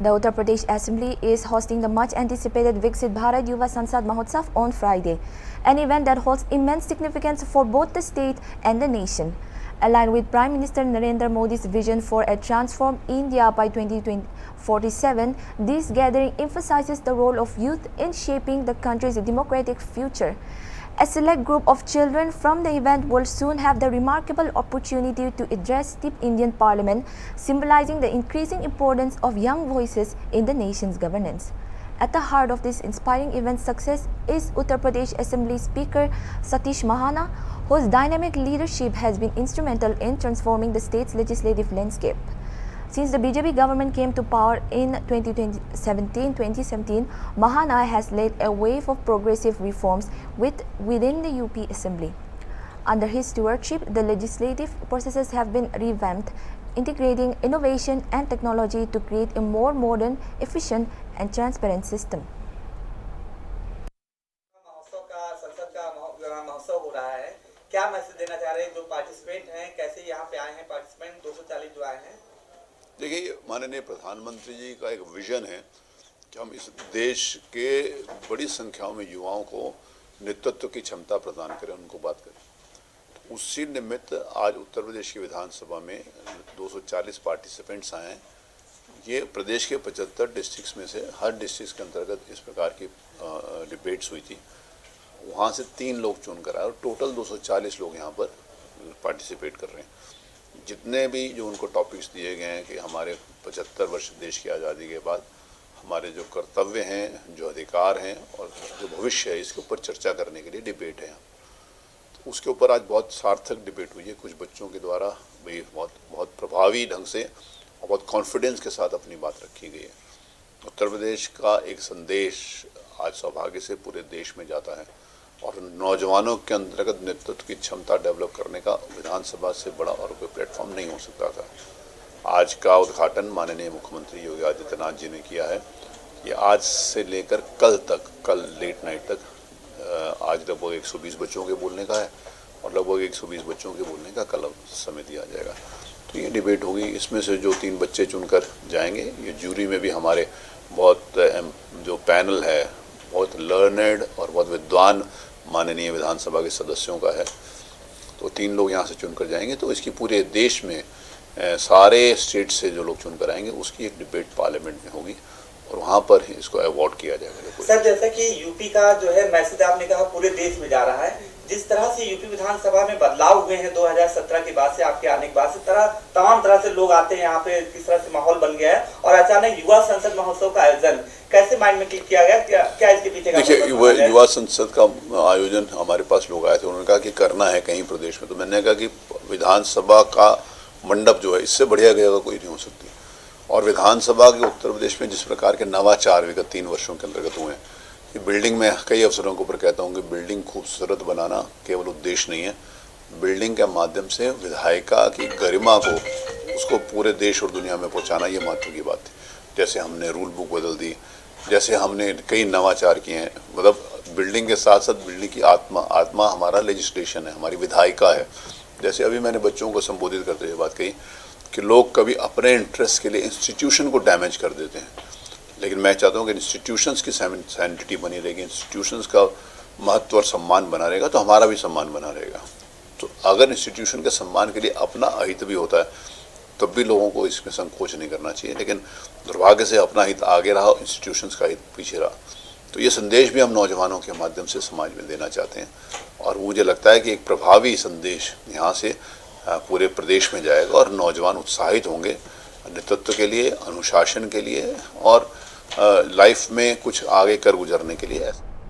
The Uttar Pradesh Assembly is hosting the much-anticipated Viksit Bharat Yuva Sansad Mahotsav on Friday, an event that holds immense significance for both the state and the nation. Aligned with Prime Minister Narendra Modi's vision for a transformed India by 2047, this gathering emphasizes the role of youth in shaping the country's democratic future. A select group of children from the event will soon have the remarkable opportunity to address the Indian Parliament, symbolizing the increasing importance of young voices in the nation's governance. At the heart of this inspiring event's success is Uttar Pradesh Assembly Speaker Satish Mahana, whose dynamic leadership has been instrumental in transforming the state's legislative landscape. Since the BJP government came to power in 2017, Mahana has led a wave of progressive reforms within the UP Assembly. Under his stewardship, the legislative processes have been revamped, integrating innovation and technology to create a more modern, efficient and transparent system. महोत्सव हो रहा है, क्या message देना चाह रहे हैं जो पार्टिसिपेंट हैं, कैसे यहाँ पे आए हैं पार्टिसिपेंट 240 जो आए हैं? देखिए, माननीय प्रधानमंत्री जी का एक विजन है कि हम इस देश के बड़ी संख्याओं में युवाओं को नेतृत्व की क्षमता प्रदान करें, उनको बात करें। तो उसी निमित्त आज उत्तर प्रदेश की विधानसभा में 240 पार्टिसिपेंट्स आए हैं। ये प्रदेश के 75 डिस्ट्रिक्ट्स में से हर डिस्ट्रिक्ट के अंतर्गत इस प्रकार की डिबेट्स हुई थी। वहाँ से 3 लोग चुनकर आए और टोटल 240 लोग यहाँ पर पार्टिसिपेट कर रहे हैं। जितने भी जो उनको टॉपिक्स दिए गए हैं कि हमारे 75 वर्ष देश की आज़ादी के बाद हमारे जो कर्तव्य हैं, जो अधिकार हैं और जो भविष्य है, इसके ऊपर चर्चा करने के लिए डिबेट है। तो उसके ऊपर आज बहुत सार्थक डिबेट हुई है। कुछ बच्चों के द्वारा भी बहुत प्रभावी ढंग से और बहुत कॉन्फिडेंस के साथ अपनी बात रखी गई है। उत्तर प्रदेश का एक संदेश आज सौभाग्य से पूरे देश में जाता है और नौजवानों के अंतर्गत नेतृत्व की क्षमता डेवलप करने का विधानसभा से बड़ा और कोई प्लेटफॉर्म नहीं हो सकता था। आज का उद्घाटन माननीय मुख्यमंत्री योगी आदित्यनाथ जी ने किया है। ये आज से लेकर कल लेट नाइट तक आज लगभग 120 बच्चों के बोलने का है और लगभग 120 बच्चों के बोलने का कल समय दिया जाएगा। तो ये डिबेट होगी। इसमें से जो 3 बच्चे चुनकर जाएंगे, ये जूरी में भी हमारे बहुत जो पैनल है बहुत लर्नेड और बहुत विद्वान माननीय विधानसभा के सदस्यों का है। तो 3 लोग यहाँ से चुनकर जाएंगे। तो इसकी पूरे देश में सारे स्टेट से जो लोग चुनकर आएंगे उसकी एक डिबेट पार्लियामेंट में होगी और वहाँ पर इसको अवॉर्ड किया जाएगा। सर, जैसा कि यूपी का जो है मैसेज आपने कहा पूरे देश में जा रहा है, जिस तरह से यूपी विधानसभा में बदलाव हुए हैं 2017 के बाद से, आपके आने के बाद से तमाम तरह से लोग आते हैं यहाँ पे, किस तरह से माहौल बन गया है और अचानक युवा संसद महोत्सव का आयोजन कैसे माइंड में क्लिक किया गया? क्या इसके पीछे? देखिए, युवा संसद का आयोजन हमारे पास लोग आए थे, उन्होंने कहा कि करना है कहीं प्रदेश में। तो मैंने कहा कि विधानसभा का मंडप जो है इससे बढ़िया जगह कोई नहीं हो सकती। और विधानसभा के उत्तर प्रदेश में जिस प्रकार के नवाचार विगत 3 वर्षों के अंतर्गत हुए हैं, कि बिल्डिंग में कई अवसरों के ऊपर कहता हूँ कि बिल्डिंग खूबसूरत बनाना केवल उद्देश्य नहीं है, बिल्डिंग के माध्यम से विधायिका की गरिमा को उसको पूरे देश और दुनिया में पहुँचाना, ये महत्व की बात थी। जैसे हमने रूल बुक बदल दी, जैसे हमने कई नवाचार किए हैं। मतलब बिल्डिंग के साथ साथ बिल्डिंग की आत्मा हमारा लेजिस्लेशन है, हमारी विधायिका है। जैसे अभी मैंने बच्चों को संबोधित करते हुए बात कही कि लोग कभी अपने इंटरेस्ट के लिए इंस्टीट्यूशन को डैमेज कर देते हैं, लेकिन मैं चाहता हूं कि इंस्टीट्यूशंस की सैनिटी बनी रहेगी, इंस्टीट्यूशंस का महत्व और सम्मान बना रहेगा तो हमारा भी सम्मान बना रहेगा। तो अगर इंस्टीट्यूशन के सम्मान के लिए अपना अहित भी होता है तब भी लोगों को इसमें संकोच नहीं करना चाहिए, लेकिन दुर्भाग्य से अपना हित आगे रहा, इंस्टीट्यूशंस का हित पीछे रहा। तो ये संदेश भी हम नौजवानों के माध्यम से समाज में देना चाहते हैं और मुझे लगता है कि एक प्रभावी संदेश यहाँ से पूरे प्रदेश में जाएगा और नौजवान उत्साहित होंगे नेतृत्व के लिए, अनुशासन के लिए और लाइफ में कुछ आगे कर गुजरने के लिए।